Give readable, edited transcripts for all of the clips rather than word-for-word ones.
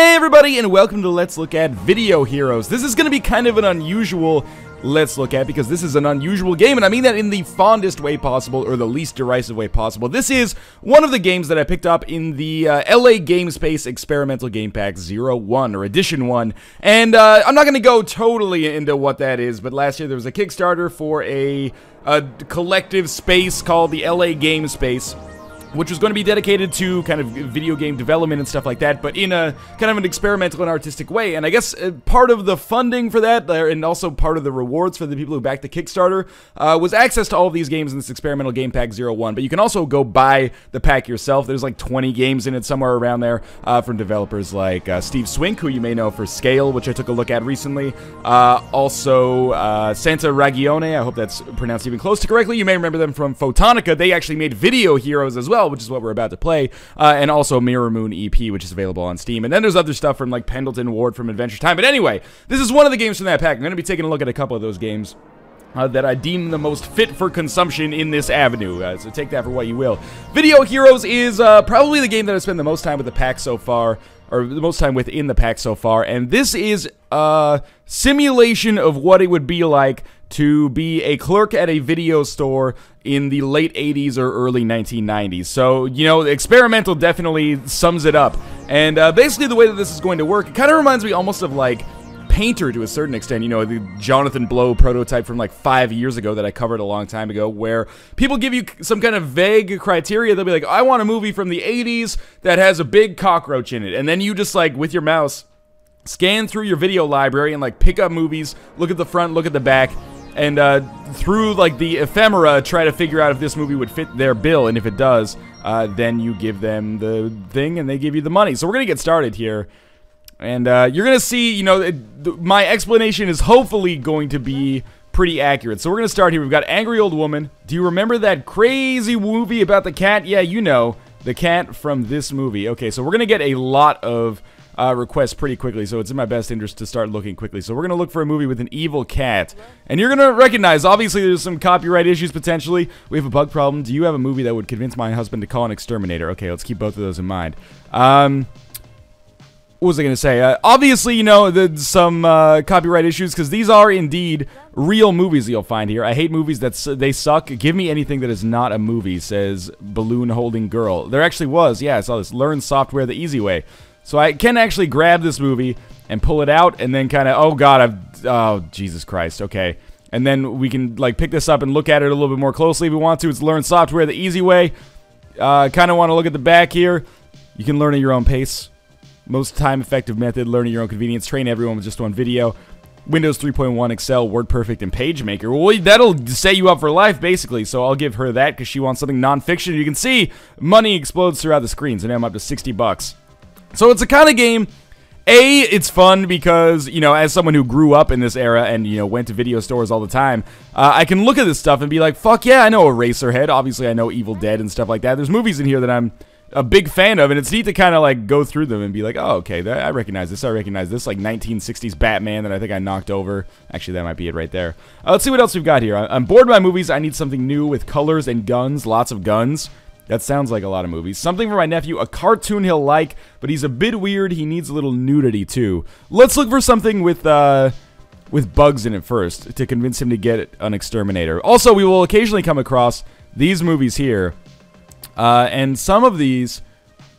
Hey everybody, and welcome to Let's Look at Video Heroes. This is going to be kind of an unusual Let's Look at because this is an unusual game, and I mean that in the fondest way possible, or the least derisive way possible. This is one of the games that I picked up in the LA GameSpace Experimental Game Pack 01, or Edition 1, and I'm not going to go totally into what that is, but last year there was a Kickstarter for a collective space called the LA GameSpace, which was going to be dedicated to kind of video game development and stuff like that, but in a kind of an experimental and artistic way. And I guess part of the funding for that, and also part of the rewards for the people who backed the Kickstarter, was access to all of these games in this Experimental Game Pack 01. But you can also go buy the pack yourself. There's like 20 games in it, somewhere around there, from developers like Steve Swink, who you may know for Scale, which I took a look at recently. Also, Santa Ragione, I hope that's pronounced even close to correctly. You may remember them from Photonica. They actually made Video Heroes as well, which is what we're about to play, and also Mirror Moon EP, which is available on Steam. And then there's other stuff from like Pendleton Ward from Adventure Time. But anyway, this is one of the games from that pack. I'm going to be taking a look at a couple of those games that I deem the most fit for consumption in this avenue, so take that for what you will. Video Heroes is probably the game that I've spent the most time with the pack so far, or the most time within the pack so far, and this is a simulation of what it would be like to be a clerk at a video store in the late 80s or early 1990s. So, you know, experimental definitely sums it up. And basically the way that this is going to work, it kind of reminds me almost of like Painter to a certain extent, you know, the Jonathan Blow prototype from like 5 years ago that I covered a long time ago, where people give you some kind of vague criteria. They'll be like, I want a movie from the 80s that has a big cockroach in it. And then you just like, with your mouse, scan through your video library and like pick up movies, look at the front, look at the back, and through like the ephemera try to figure out if this movie would fit their bill, and if it does, then you give them the thing and they give you the money. So we're gonna get started here, and you're gonna see, you know, my explanation is hopefully going to be pretty accurate. So we're gonna start here. We've got Angry Old Woman. Do you remember that crazy movie about the cat? Yeah, you know, the cat from this movie. Okay, so we're gonna get a lot of requests pretty quickly, so it's in my best interest to start looking quickly. So we're gonna look for a movie with an evil cat, and you're gonna recognize, obviously there's some copyright issues potentially. We have a bug problem. Do you have a movie that would convince my husband to call an exterminator? Okay, let's keep both of those in mind. What was I gonna say? Obviously, you know, there's some copyright issues, because these are indeed real movies that you'll find here. I hate movies that they suck. Give me anything that is not a movie, says Balloon Holding Girl. There actually was, yeah, I saw this. Learn software the easy way. So I can actually grab this movie and pull it out, and then kind of, oh god, oh, Jesus Christ, okay. And then we can, like, pick this up and look at it a little bit more closely if we want to. It's Learn Software the easy way. Kind of want to look at the back here. You can learn at your own pace. Most time-effective method, learn at your own convenience. Train everyone with just one video. Windows 3.1, Excel, WordPerfect, and PageMaker. Well, that'll set you up for life, basically. So I'll give her that, because she wants something non-fiction. You can see money explodes throughout the screen, so now I'm up to 60 bucks. So it's a kind of game, it's fun because, you know, as someone who grew up in this era and, you know, went to video stores all the time, I can look at this stuff and be like, fuck yeah, I know Eraserhead, obviously I know Evil Dead and stuff like that. There's movies in here that I'm a big fan of, and it's neat to kind of, like, go through them and be like, oh, okay, I recognize this, like, 1960s Batman that I think I knocked over. Actually, that might be it right there. Let's see what else we've got here. I'm bored by movies. I need something new with colors and guns, lots of guns. That sounds like a lot of movies. Something for my nephew, a cartoon he'll like, but he's a bit weird. He needs a little nudity, too. Let's look for something with bugs in it first to convince him to get an exterminator. Also, we will occasionally come across these movies here, and some of these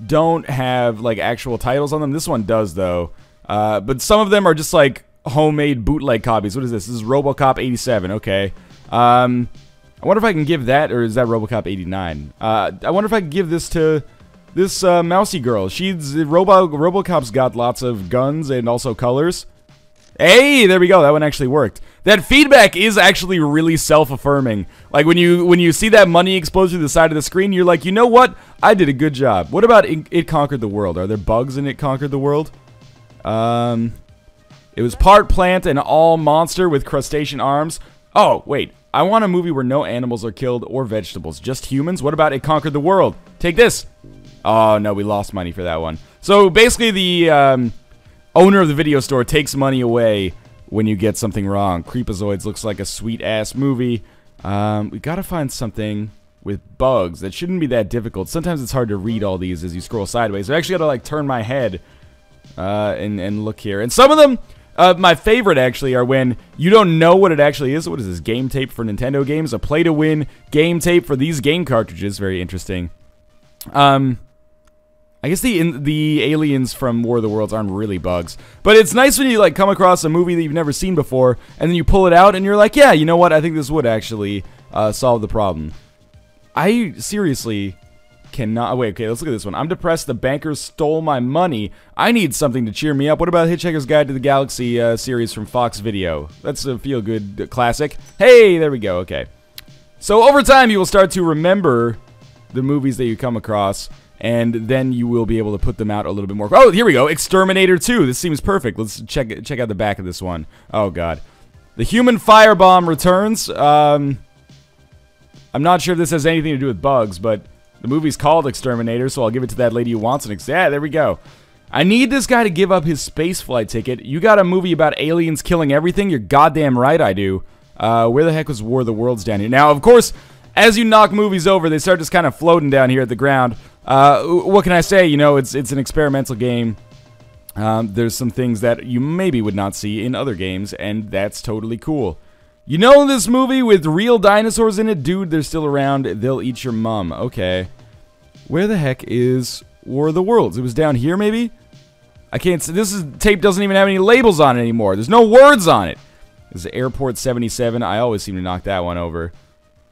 don't have, like, actual titles on them. This one does, though. But some of them are just, like, homemade bootleg copies. What is this? This is RoboCop 87. Okay. I wonder if I can give that, or is that RoboCop 89? I wonder if I can give this to this mousy girl. RoboCop's got lots of guns and also colors. Hey, there we go. That one actually worked. That feedback is actually really self-affirming. Like when you see that money explode through the side of the screen, you're like, you know what? I did a good job. What about It Conquered the World? Are there bugs in It Conquered the World? It was part plant and all monster with crustacean arms. Oh, wait. I want a movie where no animals are killed or vegetables, just humans. What about It Conquered the World? Take this. Oh, no, we lost money for that one. So, basically, the owner of the video store takes money away when you get something wrong. Creepazoids looks like a sweet-ass movie. We gotta find something with bugs. That shouldn't be that difficult. Sometimes it's hard to read all these as you scroll sideways. I actually gotta, like, turn my head and look here. And some of them, my favorite actually, are when you don't know what it actually is. What is this? Game tape for Nintendo games? A play-to-win game tape for these game cartridges. Very interesting. I guess the aliens from War of the Worlds aren't really bugs. But it's nice when you, like, come across a movie that you've never seen before, and then you pull it out, and you're like, yeah, you know what? I think this would actually solve the problem. I seriously cannot... Wait, okay, let's look at this one. I'm depressed. The bankers stole my money. I need something to cheer me up. What about Hitchhiker's Guide to the Galaxy series from Fox Video? That's a feel-good classic. Hey, there we go. Okay. So over time, you will start to remember the movies that you come across, and then you will be able to put them out a little bit more. Oh, here we go. Exterminator 2. This seems perfect. Let's check out the back of this one. Oh, God. The Human Firebomb returns. I'm not sure if this has anything to do with bugs, but the movie's called Exterminator, so I'll give it to that lady who wants an yeah, there we go. I need this guy to give up his spaceflight ticket. You got a movie about aliens killing everything? You're goddamn right I do. Where the heck was War of the Worlds down here? Now, of course, as you knock movies over, they start just kind of floating down here at the ground. What can I say? You know, it's an experimental game. There's some things that you maybe would not see in other games, and that's totally cool. You know this movie with real dinosaurs in it? Dude, they're still around. They'll eat your mum. Okay. Where the heck is War of the Worlds? It was down here, maybe? I can't see. Tape doesn't even have any labels on it anymore. There's no words on it. This is Airport 77. I always seem to knock that one over.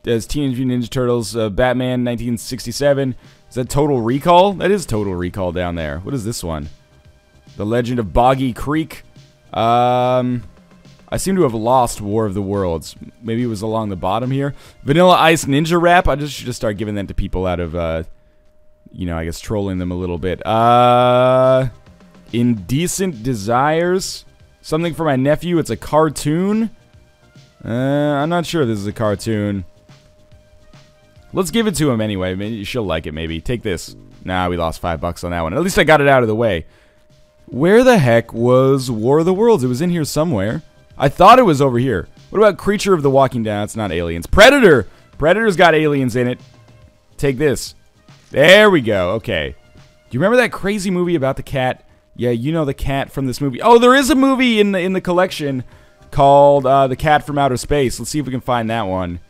There's Teenage Mutant Ninja Turtles, Batman 1967. Is that Total Recall? That is Total Recall down there. What is this one? The Legend of Boggy Creek. I seem to have lost War of the Worlds. Maybe it was along the bottom here. Vanilla Ice Ninja Rap. I should just start giving that to people out of, you know, I guess trolling them a little bit. Indecent Desires. Something for my nephew. It's a cartoon. I'm not sure if this is a cartoon. Let's give it to him anyway. Maybe she'll like it, maybe. Take this. Nah, we lost $5 on that one. At least I got it out of the way. Where the heck was War of the Worlds? It was in here somewhere. I thought it was over here. What about Creature of the Walking Dead? It's not aliens. Predator! Predator's got aliens in it. Take this. There we go. Okay. Do you remember that crazy movie about the cat? Yeah, you know the cat from this movie. Oh, there is a movie in the collection called The Cat from Outer Space. Let's see if we can find that one.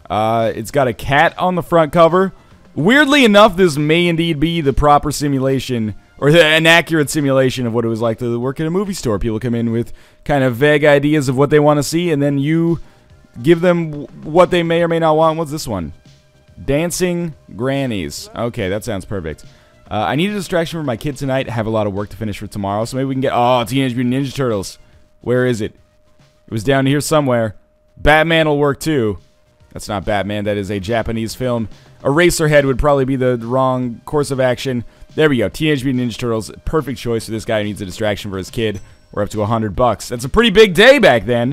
It's got a cat on the front cover. Weirdly enough, this may indeed be the proper simulation, or an accurate simulation of what it was like to work at a movie store. People come in with kind of vague ideas of what they want to see, and then you give them what they may or may not want. What's this one? Dancing Grannies. Okay, that sounds perfect. I need a distraction for my kid tonight. I have a lot of work to finish for tomorrow, so maybe we can get... Oh, Teenage Mutant Ninja Turtles. Where is it? It was down here somewhere. Batman will work too. That's not Batman. That is a Japanese film. Eraserhead would probably be the wrong course of action. There we go. Teenage Mutant Ninja Turtles. Perfect choice for this guy who needs a distraction for his kid. We're up to $100. That's a pretty big day back then.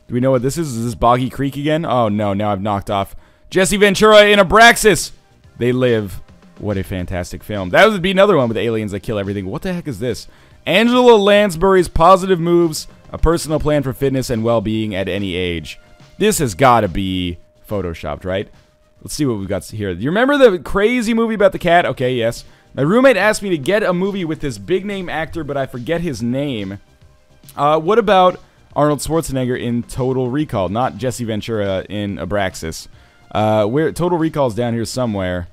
Do we know what this is? Is this Boggy Creek again? Oh, no. Now I've knocked off Jesse Ventura in Abraxas. They Live. What a fantastic film. That would be another one with aliens that kill everything. What the heck is this? Angela Lansbury's Positive Moves, a personal plan for fitness and well-being at any age. This has got to be photoshopped, right? Let's see what we've got here. Do you remember the crazy movie about the cat? Okay, yes. My roommate asked me to get a movie with this big-name actor, but I forget his name. What about Arnold Schwarzenegger in Total Recall? Not Jesse Ventura in Abraxas. Where Total Recall's down here somewhere.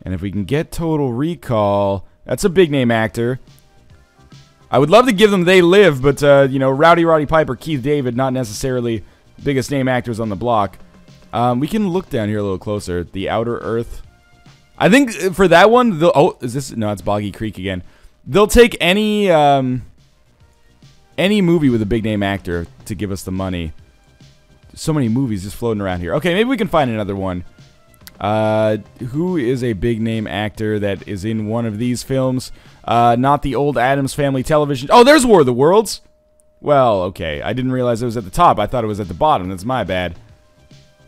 And if we can get Total Recall... That's a big-name actor. I would love to give them They Live, but, you know, Rowdy Roddy Piper, Keith David, not necessarily biggest name actors on the block. We can look down here a little closer. The Outer Earth. I think for that one, they'll... Oh, is this... No, it's Boggy Creek again. They'll take any movie with a big-name actor to give us the money. So many movies just floating around here. Okay, maybe we can find another one. Who is a big-name actor that is in one of these films? Not the old Addams Family television... Oh, there's War of the Worlds! Well, okay. I didn't realize it was at the top. I thought it was at the bottom. That's my bad.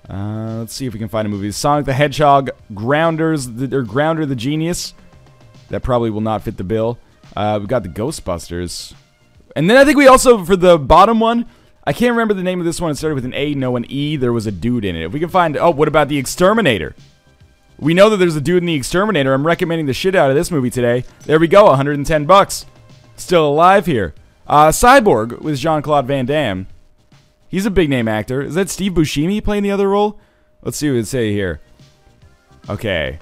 Let's see if we can find a movie. Sonic the Hedgehog, Grounder the Genius. That probably will not fit the bill. We've got the Ghostbusters. And then I think we also, for the bottom one, I can't remember the name of this one. It started with an A, no, an E. There was a dude in it. If we can find... Oh, what about the Exterminator? We know that there's a dude in the Exterminator. I'm recommending the shit out of this movie today. There we go, $110. still alive here. Cyborg with Jean-Claude Van Damme. He's a big name actor. Is that Steve Buscemi playing the other role? Let's see what it say here. Okay.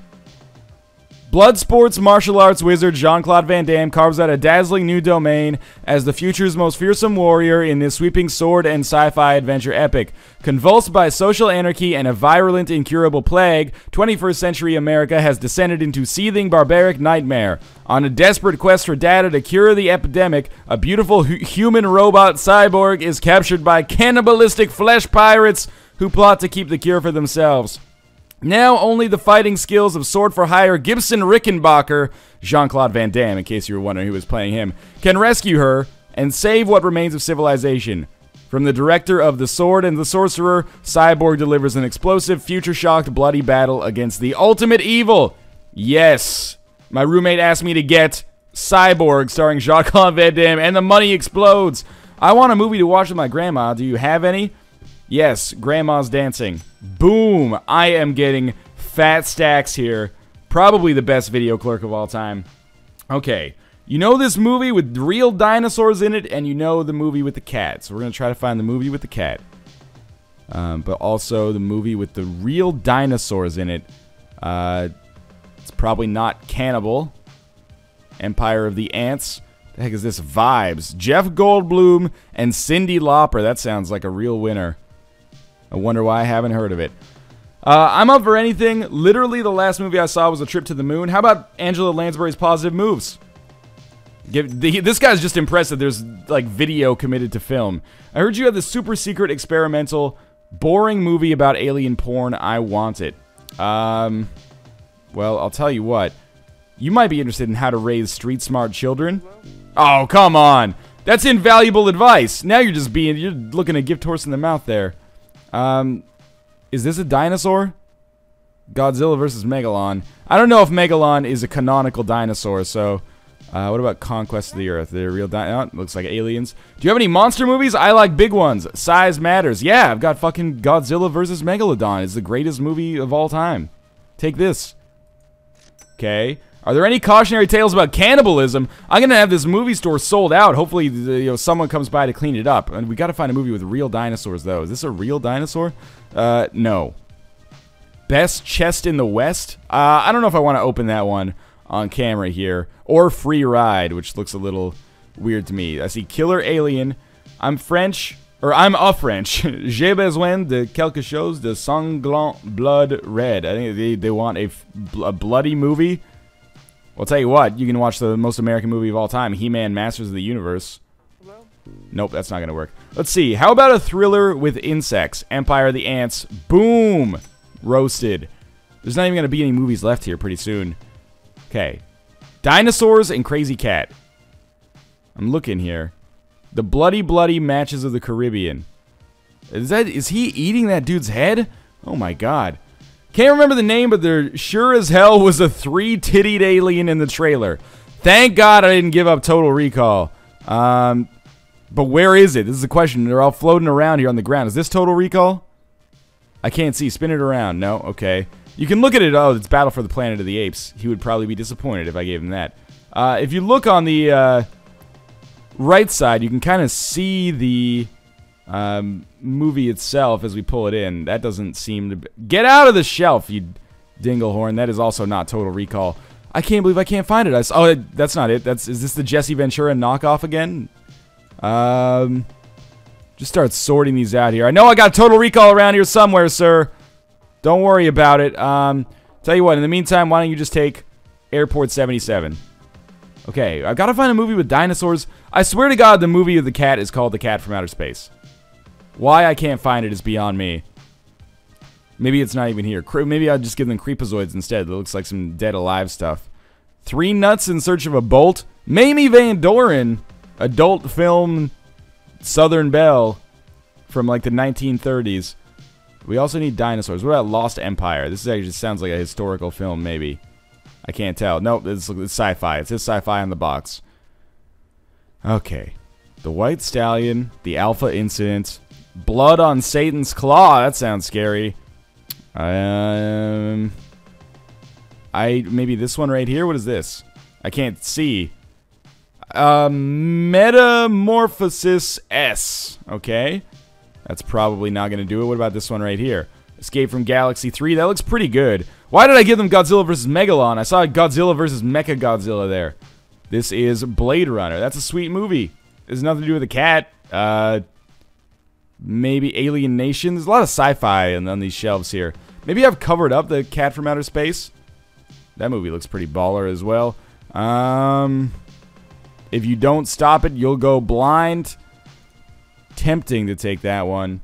Blood sports martial arts wizard Jean-Claude Van Damme carves out a dazzling new domain as the future's most fearsome warrior in this sweeping sword and sci-fi adventure epic. Convulsed by social anarchy and a virulent, incurable plague, 21st century America has descended into seething, barbaric nightmare. On a desperate quest for data to cure the epidemic, a beautiful human robot cyborg is captured by cannibalistic flesh pirates who plot to keep the cure for themselves. Now only the fighting skills of sword-for-hire Gibson Rickenbacker, Jean-Claude Van Damme, in case you were wondering who was playing him, can rescue her and save what remains of civilization. From the director of The Sword and the Sorcerer, Cyborg delivers an explosive, future-shocked, bloody battle against the ultimate evil. Yes, my roommate asked me to get Cyborg starring Jean-Claude Van Damme, and the money explodes. I want a movie to watch with my grandma. Do you have any? Yes, Grandma's Dancing. Boom! I am getting fat stacks here. Probably the best video clerk of all time. Okay, you know this movie with real dinosaurs in it, and you know the movie with the cat. So we're going to try to find the movie with the cat. But also the movie with the real dinosaurs in it. It's probably not Cannibal. Empire of the Ants. The heck is this? Vibes. Jeff Goldblum and Cyndi Lauper. That sounds like a real winner. I wonder why I haven't heard of it. I'm up for anything. Literally, the last movie I saw was A Trip to the Moon. How about Angela Lansbury's Positive Moves? This guy's just impressed that there's, like, video committed to film. I heard you have this super secret, experimental, boring movie about alien porn. I want it. Well, I'll tell you what. You might be interested in how to raise street-smart children. Oh, come on. That's invaluable advice. Now you're looking a gift horse in the mouth there. Is this a dinosaur? Godzilla vs. Megalon. I don't know if Megalon is a canonical dinosaur, so... what about Conquest of the Earth? They're real looks like aliens. Do you have any monster movies? I like big ones. Size matters. Yeah, I've got fucking Godzilla vs. Megalodon. It's the greatest movie of all time. Take this. Okay. Are there any cautionary tales about cannibalism? I'm gonna have this movie store sold out. Hopefully, someone comes by to clean it up. And we gotta find a movie with real dinosaurs, though. Is this a real dinosaur? No. Best chest in the West? I don't know if I want to open that one on camera here. Or Free Ride, which looks a little weird to me. I see Killer Alien. I'm French. Or I'm a French. J'ai besoin de quelque chose de sanglant blood red. I think they want a bloody movie. Well, I'll tell you what, you can watch the most American movie of all time, He-Man Masters of the Universe. Hello? Nope, that's not going to work. Let's see, how about a thriller with insects? Empire of the Ants. Boom! Roasted. There's not even going to be any movies left here pretty soon. Okay. Dinosaurs and Crazy Cat. I'm looking here. The Bloody Bloody Matches of the Caribbean. Is he eating that dude's head? Oh my god. Can't remember the name, but there sure as hell was a 3-tittied alien in the trailer. Thank God I didn't give up Total Recall. But where is it? This is the question. They're all floating around here on the ground. Is this Total Recall? I can't see. Spin it around. No? Okay. You can look at it. Oh, it's Battle for the Planet of the Apes. He would probably be disappointed if I gave him that. If you look on the right side, you can kind of see the... movie itself as we pull it in. That doesn't seem to be... Get out of the shelf, you dinglehorn. That is also not Total Recall. I can't believe I can't find it. Oh, that's not it. Is this the Jesse Ventura knockoff again? Just start sorting these out here. I know I got Total Recall around here somewhere, sir. Don't worry about it. Tell you what, in the meantime, why don't you just take Airport 77? Okay, I've got to find a movie with dinosaurs. I swear to God, the movie of the cat is called The Cat from Outer Space. Why I can't find it is beyond me. Maybe it's not even here. Maybe I'll just give them creepazoids instead. That looks like some Dead Alive stuff. 3 Nuts in Search of a Bolt. Mamie Van Doren. Adult film Southern Belle from like the 1930s. We also need dinosaurs. What about Lost Empire? This actually just sounds like a historical film, maybe. I can't tell. Nope, it's sci-fi. It says sci-fi on the box. Okay. The White Stallion. The Alpha Incident. Blood on Satan's Claw. That sounds scary. Maybe this one right here. What is this? I can't see. Metamorphosis S. Okay. That's probably not going to do it. What about this one right here? Escape from Galaxy 3. That looks pretty good. Why did I give them Godzilla vs. Megalon? I saw Godzilla vs. Mechagodzilla there. This is Blade Runner. That's a sweet movie. There's nothing to do with a cat. Maybe Alien Nation. There's a lot of sci-fi on these shelves here. Maybe I've covered up the Cat from Outer Space. That movie looks pretty baller as well. If you don't stop it, you'll go blind. Tempting to take that one.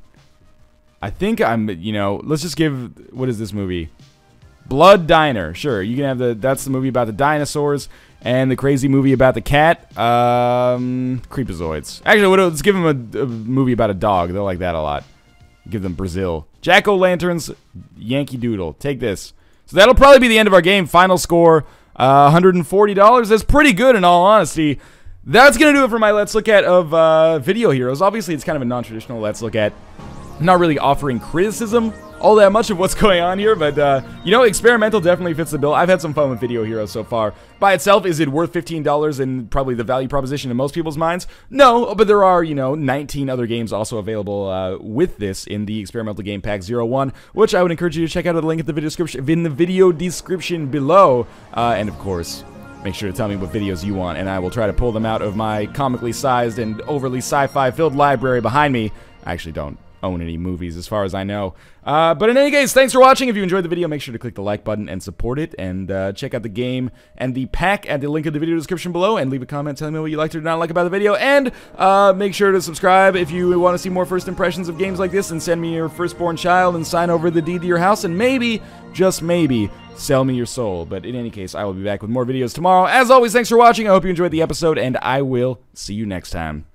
I think I'm, you know, let's just give, what is this movie? Blood Diner. Sure, you can have that's the movie about the dinosaurs. And the crazy movie about the cat, Creepazoids. Actually, let's give them a movie about a dog. They'll like that a lot. Give them Brazil. Jack-o'-lanterns, Yankee Doodle. Take this. So that'll probably be the end of our game. Final score, $140. That's pretty good in all honesty. That's going to do it for my Let's Look At of Video Heroes. Obviously, it's kind of a non-traditional Let's Look At. I'm not really offering criticism all that much of what's going on here, but, you know, experimental definitely fits the bill. I've had some fun with Video Heroes so far. By itself, is it worth $15 and probably the value proposition in most people's minds? No, but there are, you know, 19 other games also available with this in the Experimental Game Pack 01, which I would encourage you to check out at the link in the video description below. And, of course, make sure to tell me what videos you want, and I will try to pull them out of my comically sized and overly sci-fi filled library behind me. I actually don't own any movies as far as I know. But in any case, thanks for watching. If you enjoyed the video, make sure to click the like button and support it, and check out the game and the pack at the link in the video description below, and leave a comment telling me what you liked or did not like about the video, and make sure to subscribe if you want to see more first impressions of games like this, and send me your firstborn child and sign over the deed to your house, and maybe, just maybe, sell me your soul. But in any case, I will be back with more videos tomorrow. As always, thanks for watching. I hope you enjoyed the episode, and I will see you next time.